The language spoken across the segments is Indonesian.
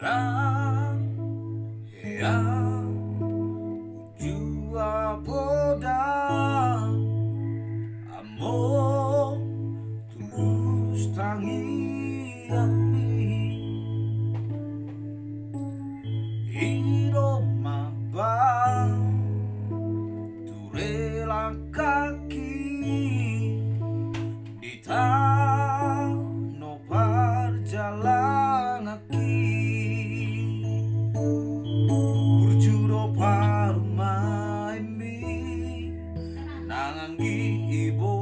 Dan yang jua podang amo tulus tangi api hidup mabang turela kaki di tano perjalanan burjuro parumai mi nanganggi ibo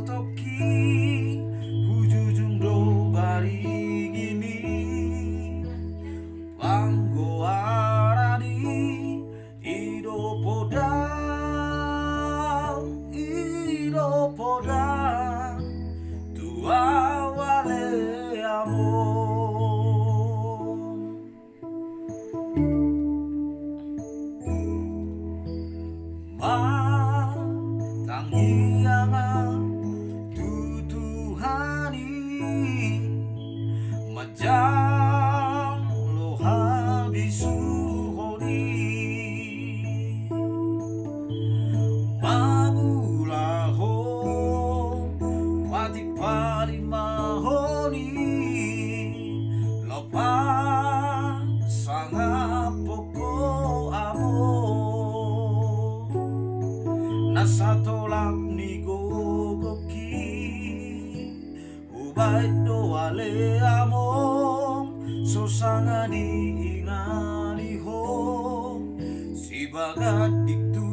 toki hujujung do barigini panggo arani ido podang tua wale amor tangianga tutuhani majang lo habisuhoni magulaho patik palimahoni lopa sanga poko amor nasa tolak ni gogoki ubay do ale among sosanga di ingani ho si bagat diktu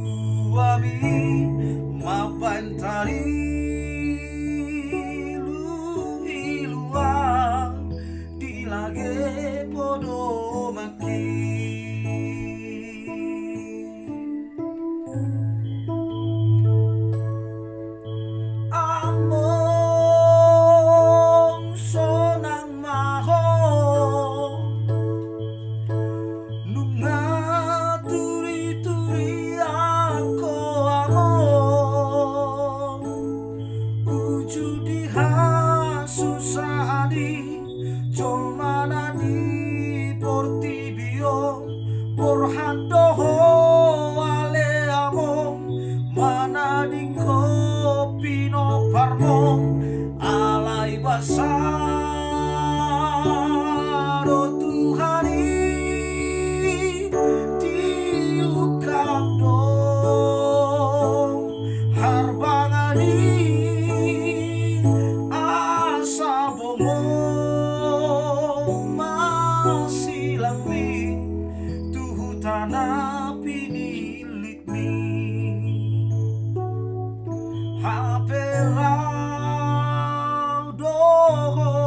abi mapantari iluang di lage podo maki among sonang maho nunga turi-turi ako among uju diha susadi jol mana di portibio porhadoho ale among mana di kopino parmo alai basaro Tuhani tiukap dong harbangani asa bomo masih lambi tuhu tanah pinilik mi haperau doho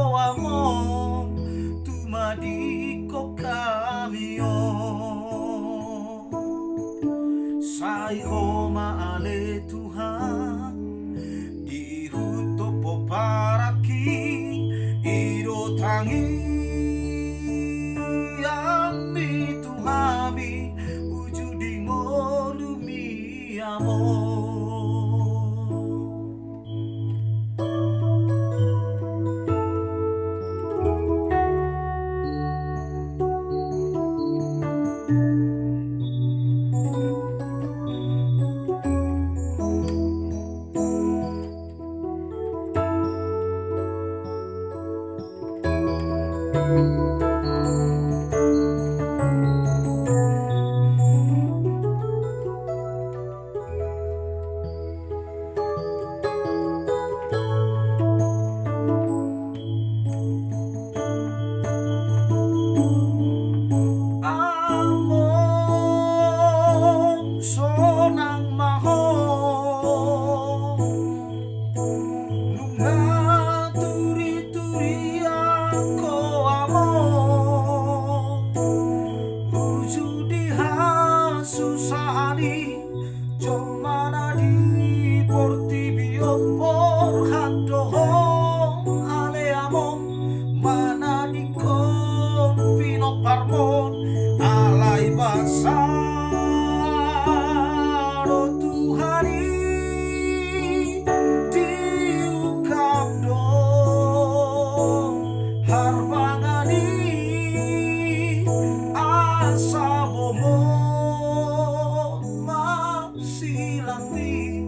silang mi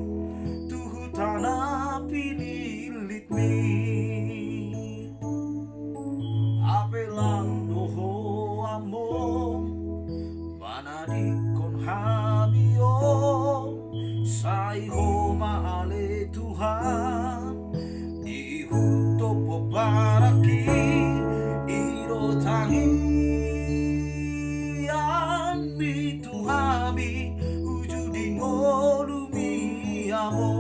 tuhu tanah pinilit mi apelang doho amom manadikon hamio sai ho maale Tuhan ihuto paraki iro tangi ami Tuhami ujudi ngolumi amo